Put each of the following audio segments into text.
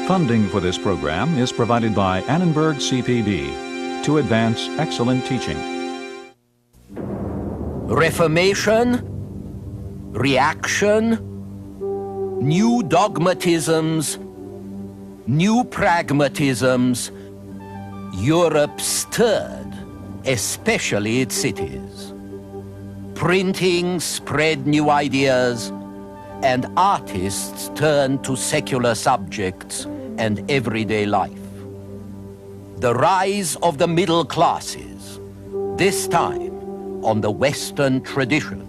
Funding for this program is provided by Annenberg CPB to advance excellent teaching. Reformation, reaction, new dogmatisms, new pragmatisms. Europe stirred, especially its cities. Printing spread new ideas, and artists turned to secular subjects and everyday life. The rise of the middle classes, this time on the Western tradition.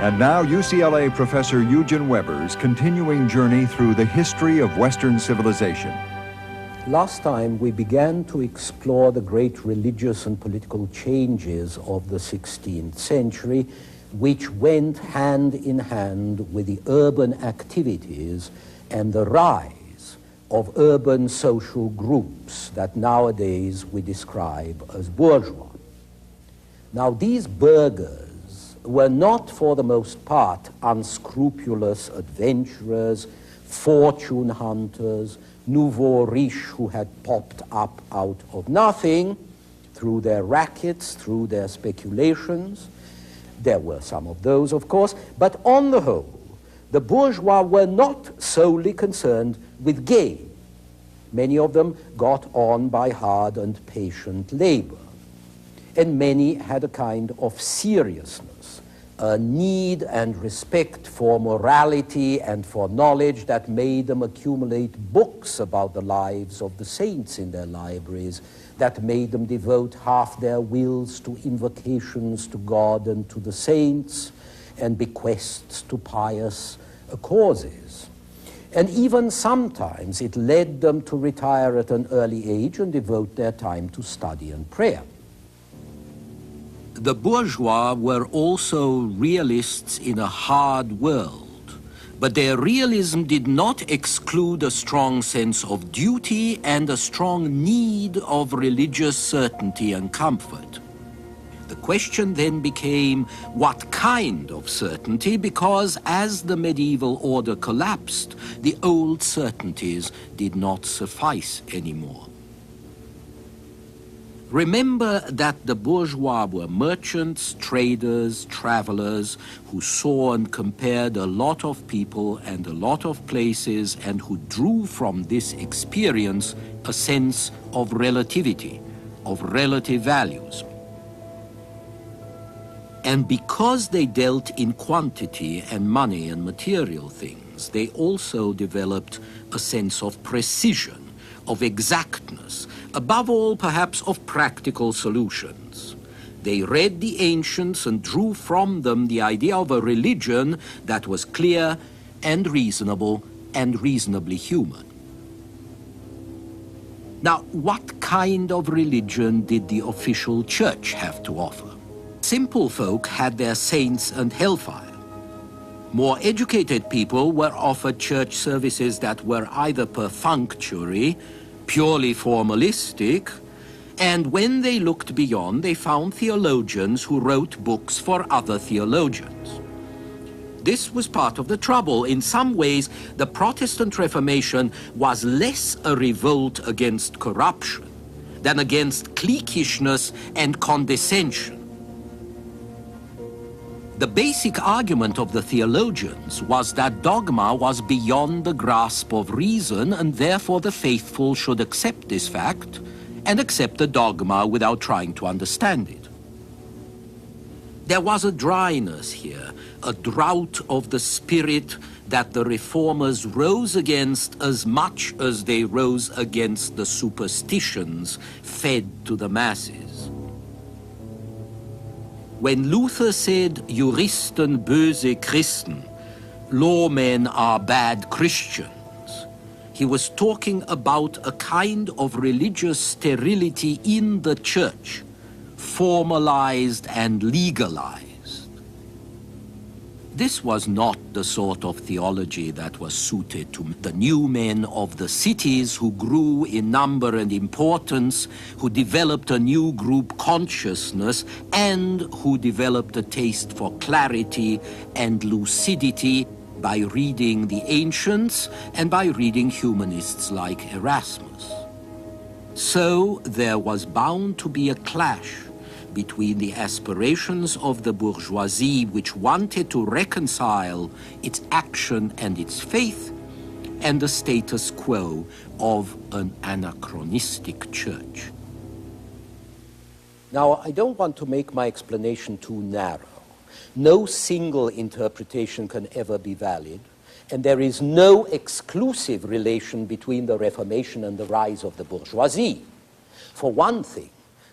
And now UCLA professor Eugen Weber's continuing journey through the history of Western civilization. Last time we began to explore the great religious and political changes of the 16th century, which went hand in hand with the urban activities and the rise of urban social groups that nowadays we describe as bourgeois. Now, these burghers were not, for the most part, unscrupulous adventurers, fortune hunters, nouveaux riches who had popped up out of nothing through their rackets, through their speculations. There were some of those, of course, but on the whole, the bourgeois were not solely concerned with gain. Many of them got on by hard and patient labor, and many had a kind of seriousness, a need and respect for morality and for knowledge that made them accumulate books about the lives of the saints in their libraries, that made them devote half their wills to invocations to God and to the saints, and bequests to pious causes. And even sometimes it led them to retire at an early age and devote their time to study and prayer. The bourgeois were also realists in a hard world, but their realism did not exclude a strong sense of duty and a strong need of religious certainty and comfort. The question then became what kind of certainty, because as the medieval order collapsed, the old certainties did not suffice anymore. Remember that the bourgeois were merchants, traders, travelers, who saw and compared a lot of people and a lot of places, and who drew from this experience a sense of relativity, of relative values. And because they dealt in quantity and money and material things, they also developed a sense of precision, of exactness, above all, perhaps, of practical solutions. They read the ancients and drew from them the idea of a religion that was clear and reasonable and reasonably human. Now, what kind of religion did the official church have to offer? Simple folk had their saints and hellfire. More educated people were offered church services that were either perfunctory, purely formalistic, and when they looked beyond, they found theologians who wrote books for other theologians. This was part of the trouble. In some ways, the Protestant Reformation was less a revolt against corruption than against cliquishness and condescension. The basic argument of the theologians was that dogma was beyond the grasp of reason, and therefore the faithful should accept this fact and accept the dogma without trying to understand it. There was a dryness here, a drought of the spirit that the reformers rose against as much as they rose against the superstitions fed to the masses. When Luther said, Juristen böse Christen, lawmen are bad Christians, he was talking about a kind of religious sterility in the church, formalized and legalized. This was not the sort of theology that was suited to the new men of the cities who grew in number and importance, who developed a new group consciousness, and who developed a taste for clarity and lucidity by reading the ancients and by reading humanists like Erasmus. So there was bound to be a clash between the aspirations of the bourgeoisie, which wanted to reconcile its action and its faith, and the status quo of an anachronistic church. Now, I don't want to make my explanation too narrow. No single interpretation can ever be valid, and there is no exclusive relation between the Reformation and the rise of the bourgeoisie. For one thing,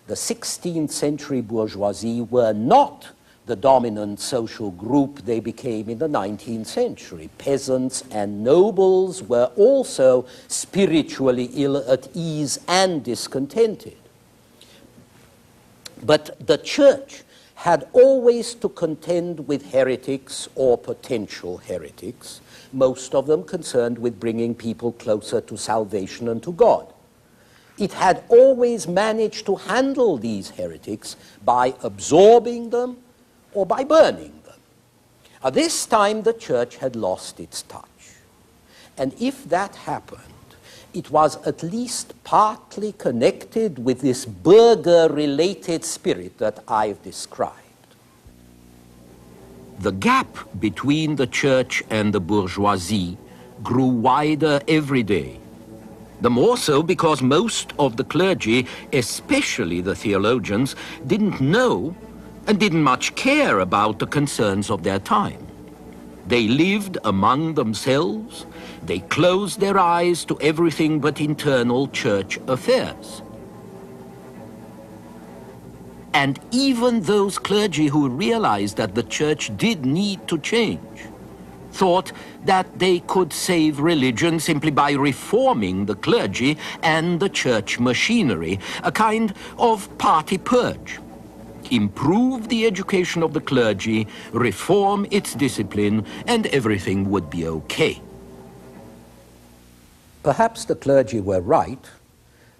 the 16th century bourgeoisie were not the dominant social group they became in the 19th century. Peasants and nobles were also spiritually ill at ease and discontented. But the church had always to contend with heretics or potential heretics, most of them concerned with bringing people closer to salvation and to God. It had always managed to handle these heretics by absorbing them or by burning them. At this time, the church had lost its touch. And if that happened, it was at least partly connected with this burgher-related spirit that I've described. The gap between the church and the bourgeoisie grew wider every day. The more so because most of the clergy, especially the theologians, didn't know and didn't much care about the concerns of their time. They lived among themselves. They closed their eyes to everything but internal church affairs. And even those clergy who realized that the church did need to change thought that they could save religion simply by reforming the clergy and the church machinery, a kind of party purge. Improve the education of the clergy, reform its discipline, and everything would be okay. Perhaps the clergy were right,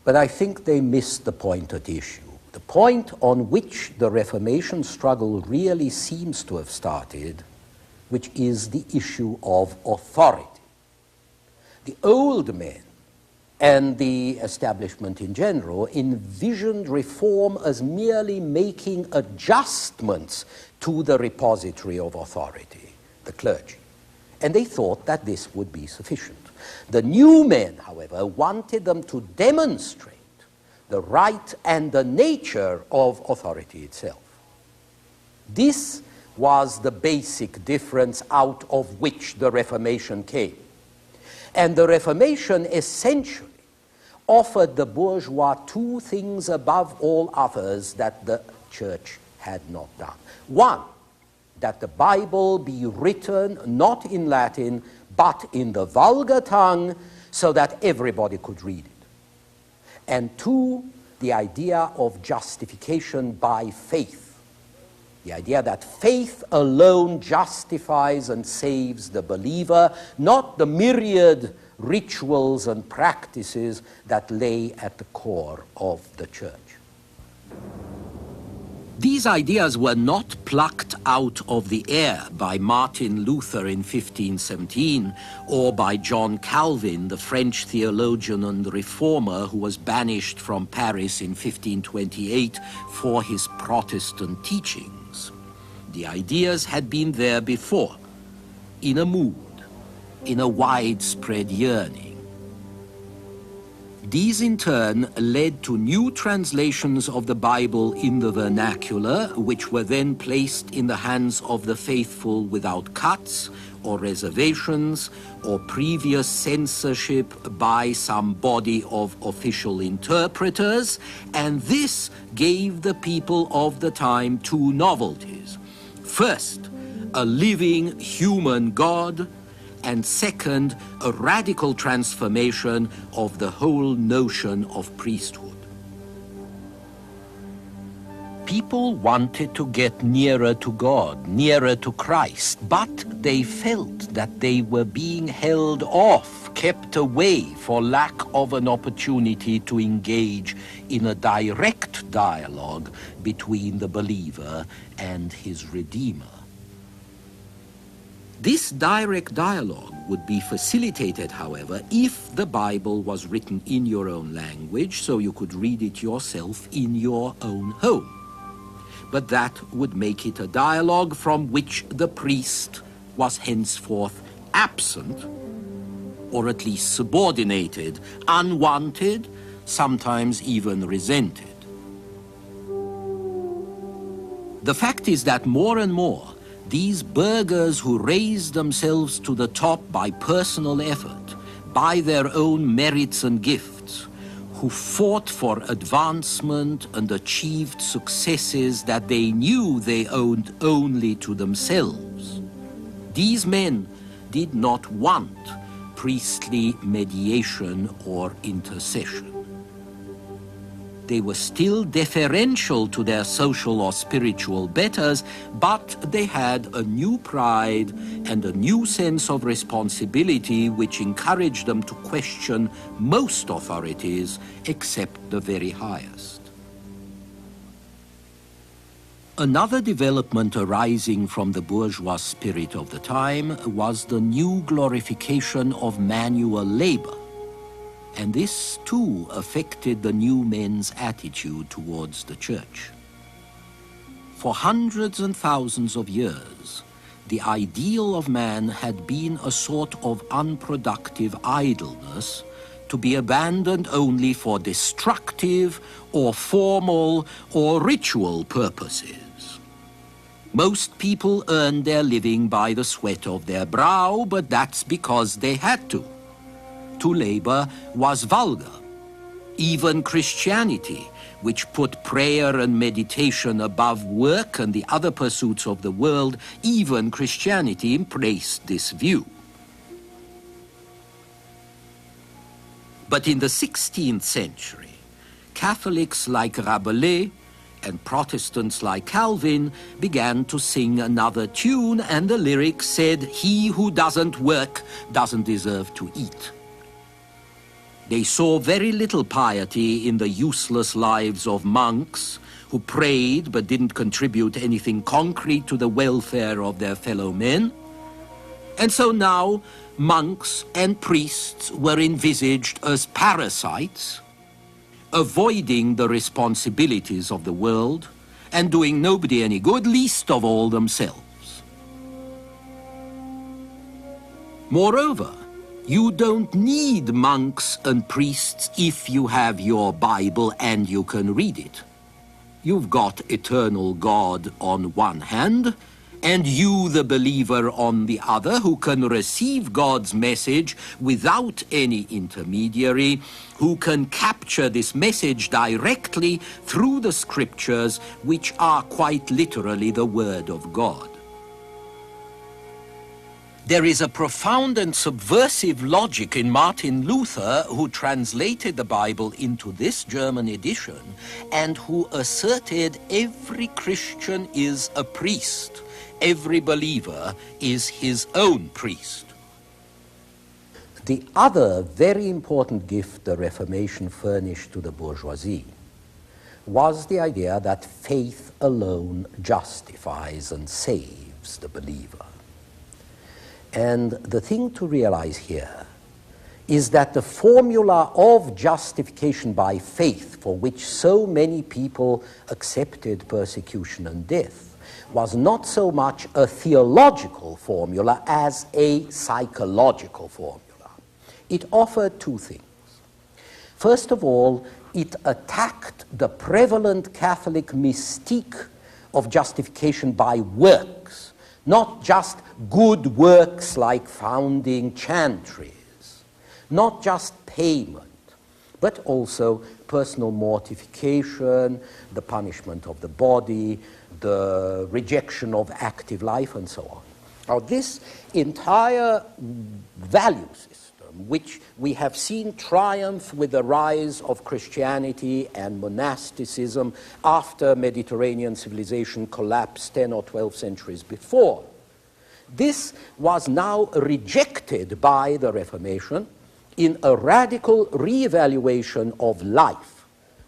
but I think they missed the point at issue. The point on which the Reformation struggle really seems to have started, which is the issue of authority. The old men and the establishment in general envisioned reform as merely making adjustments to the repository of authority, the clergy. And they thought that this would be sufficient. The new men, however, wanted them to demonstrate the right and the nature of authority itself. This was the basic difference out of which the Reformation came. And the Reformation essentially offered the bourgeois two things above all others that the church had not done. One, that the Bible be written not in Latin, but in the vulgar tongue, so that everybody could read it. And two, the idea of justification by faith. The idea that faith alone justifies and saves the believer, not the myriad rituals and practices that lay at the core of the church. These ideas were not plucked out of the air by Martin Luther in 1517 or by John Calvin, the French theologian and reformer who was banished from Paris in 1528 for his Protestant teachings. The ideas had been there before, in a mood, in a widespread yearning. These in turn led to new translations of the Bible in the vernacular, which were then placed in the hands of the faithful without cuts or reservations or previous censorship by some body of official interpreters, and this gave the people of the time two novelties. First, a living human God, and second, a radical transformation of the whole notion of priesthood. People wanted to get nearer to God, nearer to Christ, but they felt that they were being held off, kept away for lack of an opportunity to engage in a direct dialogue between the believer and his Redeemer. This direct dialogue would be facilitated, however, if the Bible was written in your own language, so you could read it yourself in your own home. But that would make it a dialogue from which the priest was henceforth absent, or at least subordinated, unwanted, sometimes even resented. The fact is that more and more, these burghers who raised themselves to the top by personal effort, by their own merits and gifts, who fought for advancement and achieved successes that they knew they owed only to themselves, these men did not want priestly mediation or intercession. They were still deferential to their social or spiritual betters, but they had a new pride and a new sense of responsibility which encouraged them to question most authorities except the very highest. Another development arising from the bourgeois spirit of the time was the new glorification of manual labor. And this, too, affected the new men's attitude towards the church. For hundreds and thousands of years, the ideal of man had been a sort of unproductive idleness to be abandoned only for destructive or formal or ritual purposes. Most people earned their living by the sweat of their brow, but that's because they had to. To labor was vulgar. Even Christianity, which put prayer and meditation above work and the other pursuits of the world, even Christianity embraced this view. But in the 16th century, Catholics like Rabelais and Protestants like Calvin began to sing another tune, and the lyric said, "He who doesn't work doesn't deserve to eat." They saw very little piety in the useless lives of monks who prayed but didn't contribute anything concrete to the welfare of their fellow men. And so now monks and priests were envisaged as parasites, avoiding the responsibilities of the world and doing nobody any good, least of all themselves. Moreover, you don't need monks and priests if you have your Bible and you can read it. You've got eternal God on one hand, and you, the believer, on the other, who can receive God's message without any intermediary, who can capture this message directly through the scriptures, which are quite literally the Word of God. There is a profound and subversive logic in Martin Luther, who translated the Bible into this German edition and who asserted every Christian is a priest, every believer is his own priest. The other very important gift the Reformation furnished to the bourgeoisie was the idea that faith alone justifies and saves the believer. And the thing to realize here is that the formula of justification by faith, for which so many people accepted persecution and death, was not so much a theological formula as a psychological formula. It offered two things. First of all, it attacked the prevalent Catholic mystique of justification by works, not just good works like founding chantries, not just payment, but also personal mortification, the punishment of the body, the rejection of active life, and so on. Now, this entire value system, which we have seen triumph with the rise of Christianity and monasticism after Mediterranean civilization collapsed 10 or 12 centuries before, this was now rejected by the Reformation in a radical re-evaluation of life,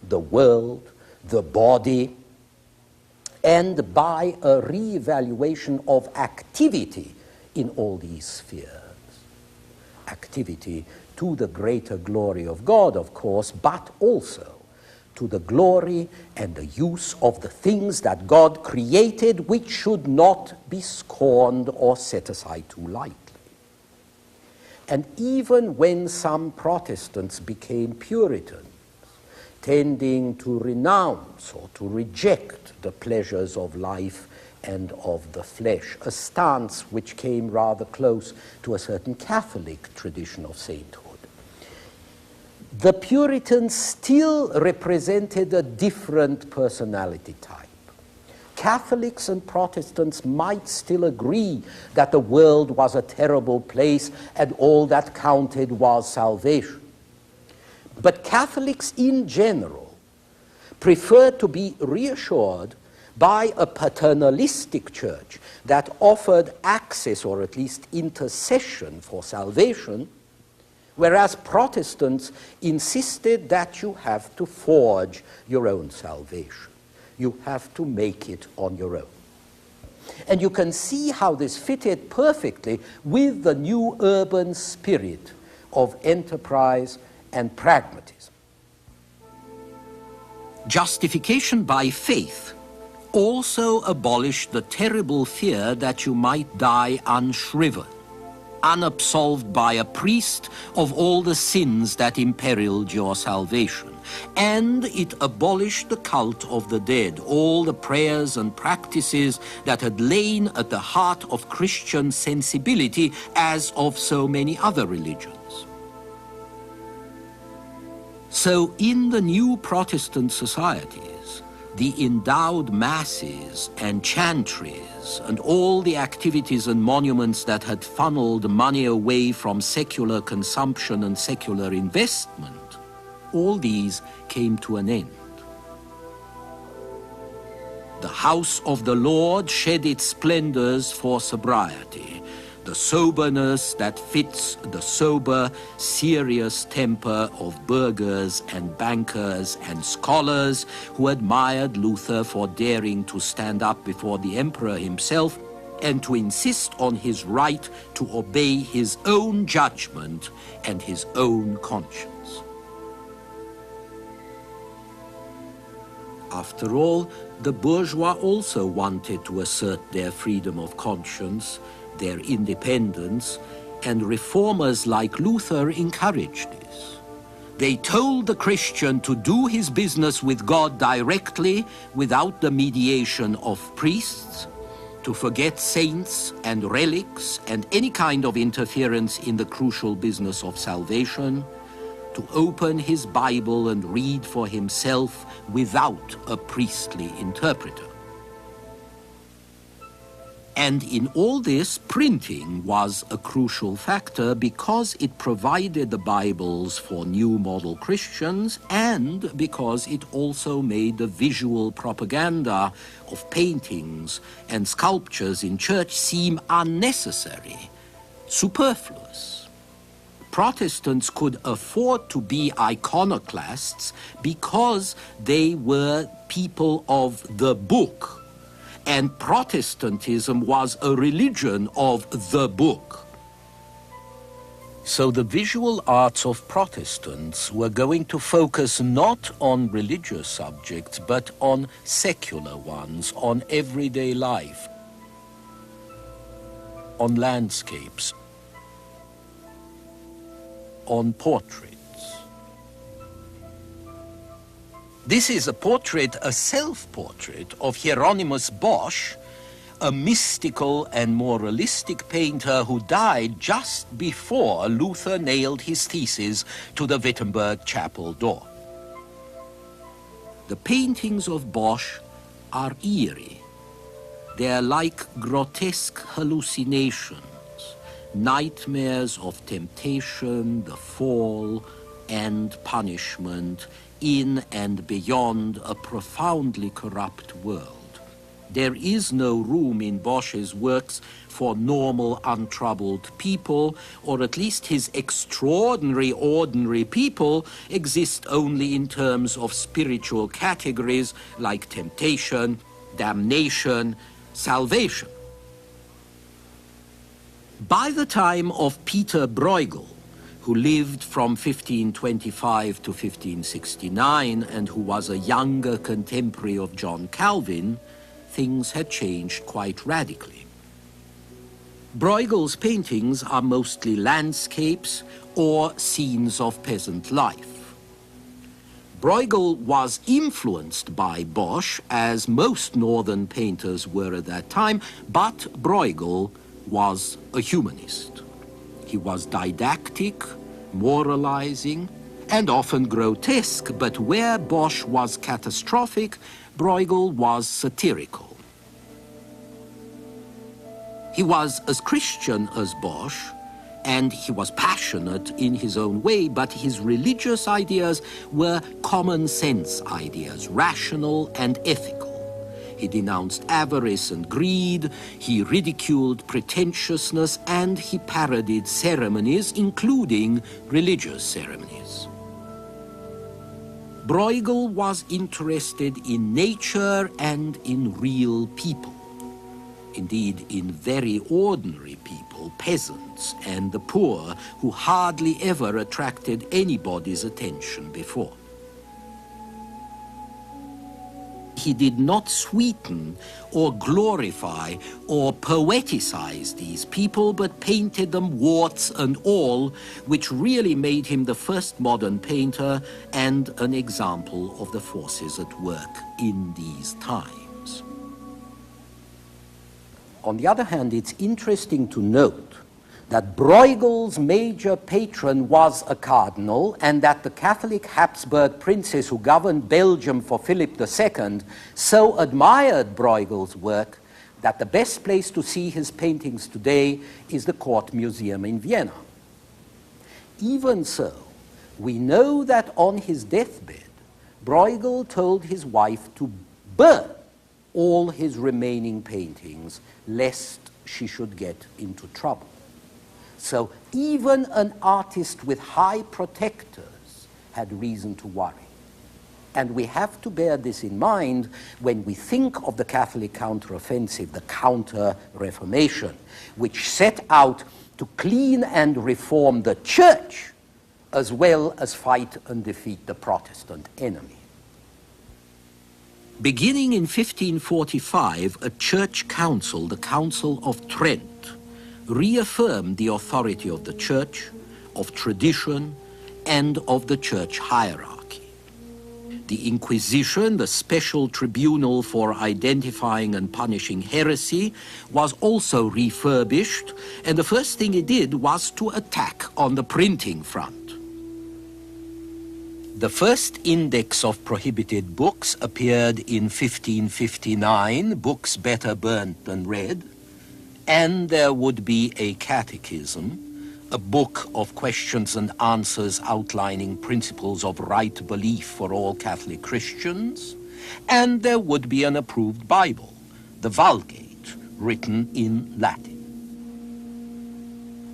the world, the body, and by a re-evaluation of activity in all these spheres. Activity to the greater glory of God, of course, but also to the glory and the use of the things that God created, which should not be scorned or set aside too lightly. And even when some Protestants became Puritans, tending to renounce or to reject the pleasures of life and of the flesh, a stance which came rather close to a certain Catholic tradition of sainthood, the Puritans still represented a different personality type. Catholics and Protestants might still agree that the world was a terrible place and all that counted was salvation. But Catholics in general preferred to be reassured by a paternalistic church that offered access or at least intercession for salvation, whereas Protestants insisted that you have to forge your own salvation. You have to make it on your own. And you can see how this fitted perfectly with the new urban spirit of enterprise and pragmatism. Justification by faith also abolished the terrible fear that you might die unshriven, unabsolved by a priest of all the sins that imperiled your salvation. And it abolished the cult of the dead, all the prayers and practices that had lain at the heart of Christian sensibility as of so many other religions. So in the new Protestant societies, the endowed masses and chantries and all the activities and monuments that had funneled money away from secular consumption and secular investment, all these came to an end. The house of the Lord shed its splendors for sobriety, the soberness that fits the sober, serious temper of burghers and bankers and scholars who admired Luther for daring to stand up before the emperor himself and to insist on his right to obey his own judgment and his own conscience. After all, the bourgeois also wanted to assert their freedom of conscience, their independence, and reformers like Luther encouraged this. They told the Christian to do his business with God directly without the mediation of priests, to forget saints and relics and any kind of interference in the crucial business of salvation, to open his Bible and read for himself without a priestly interpreter. And in all this, printing was a crucial factor because it provided the Bibles for new model Christians and because it also made the visual propaganda of paintings and sculptures in church seem unnecessary, superfluous. Protestants could afford to be iconoclasts because they were people of the book. And Protestantism was a religion of the book. So the visual arts of Protestants were going to focus not on religious subjects, but on secular ones, on everyday life, on landscapes, on portraits. This is a portrait, a self-portrait of Hieronymus Bosch, a mystical and moralistic painter who died just before Luther nailed his thesis to the Wittenberg chapel door. The paintings of Bosch are eerie. They are like grotesque hallucinations, nightmares of temptation, the fall, and punishment in and beyond a profoundly corrupt world. There is no room in Bosch's works for normal, untroubled people, or at least his extraordinary, ordinary people exist only in terms of spiritual categories like temptation, damnation, salvation. By the time of Peter Bruegel, who lived from 1525 to 1569 and who was a younger contemporary of John Calvin, things had changed quite radically. Bruegel's paintings are mostly landscapes or scenes of peasant life. Bruegel was influenced by Bosch, as most northern painters were at that time, but Bruegel was a humanist. He was didactic, moralizing, and often grotesque, but where Bosch was catastrophic, Bruegel was satirical. He was as Christian as Bosch, and he was passionate in his own way, but his religious ideas were common sense ideas, rational and ethical. He denounced avarice and greed, he ridiculed pretentiousness, and he parodied ceremonies, including religious ceremonies. Bruegel was interested in nature and in real people. Indeed, in very ordinary people, peasants and the poor, who hardly ever attracted anybody's attention before. He did not sweeten or glorify or poeticize these people, but painted them warts and all, which really made him the first modern painter and an example of the forces at work in these times. On the other hand, it's interesting to note that Bruegel's major patron was a cardinal, and that the Catholic Habsburg princes who governed Belgium for Philip II so admired Bruegel's work that the best place to see his paintings today is the Court Museum in Vienna. Even so, we know that on his deathbed, Bruegel told his wife to burn all his remaining paintings, lest she should get into trouble. So even an artist with high protectors had reason to worry. And we have to bear this in mind when we think of the Catholic counteroffensive, the Counter-Reformation, which set out to clean and reform the Church, as well as fight and defeat the Protestant enemy. Beginning in 1545, a church council, the Council of Trent, reaffirmed the authority of the Church, of tradition, and of the Church hierarchy. The Inquisition, the special tribunal for identifying and punishing heresy, was also refurbished, and the first thing it did was to attack on the printing front. The first index of prohibited books appeared in 1559, books better burnt than read, and there would be a catechism, a book of questions and answers outlining principles of right belief for all Catholic Christians, and there would be an approved Bible, the Vulgate, written in Latin.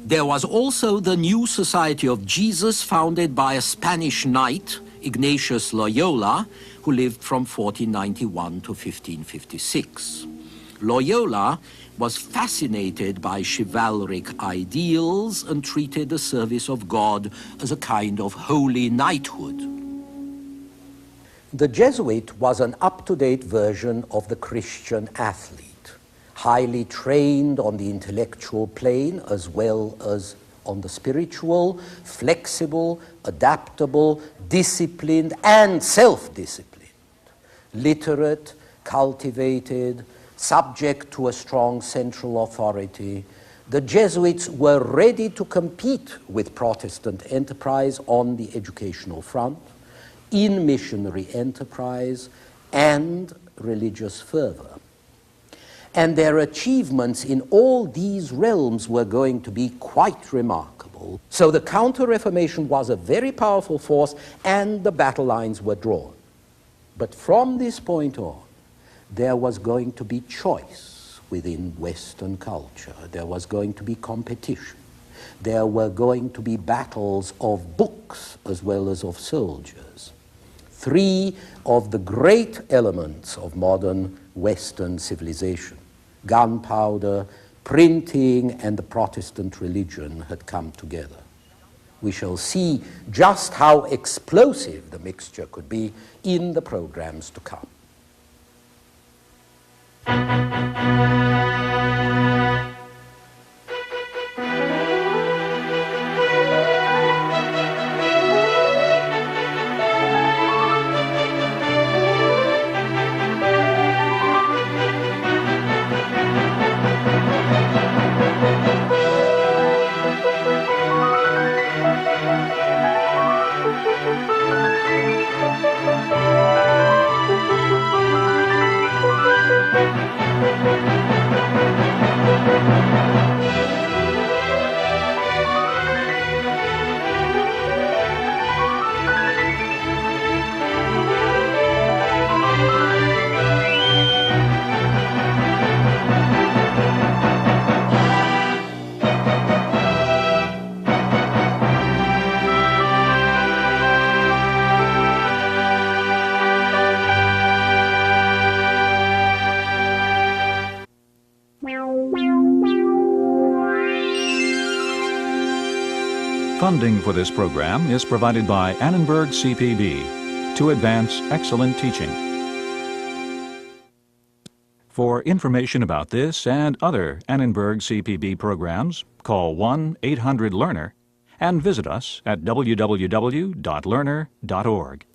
There was also the New Society of Jesus, founded by a Spanish knight, Ignatius Loyola, who lived from 1491 to 1556. Loyola was fascinated by chivalric ideals and treated the service of God as a kind of holy knighthood. The Jesuit was an up-to-date version of the Christian athlete, highly trained on the intellectual plane as well as on the spiritual, flexible, adaptable, disciplined, and self-disciplined. literate, cultivated, subject to a strong central authority. The Jesuits were ready to compete with Protestant enterprise on the educational front, in missionary enterprise, and religious fervor. And their achievements in all these realms were going to be quite remarkable. So the Counter-Reformation was a very powerful force, and the battle lines were drawn. But from this point on, there was going to be choice within Western culture. There was going to be competition. There were going to be battles of books as well as of soldiers. Three of the great elements of modern Western civilization, gunpowder, printing, and the Protestant religion, had come together. We shall see just how explosive the mixture could be in the programs to come. Funding for this program is provided by Annenberg CPB to advance excellent teaching. For information about this and other Annenberg CPB programs, call 1-800-LEARNER and visit us at www.learner.org.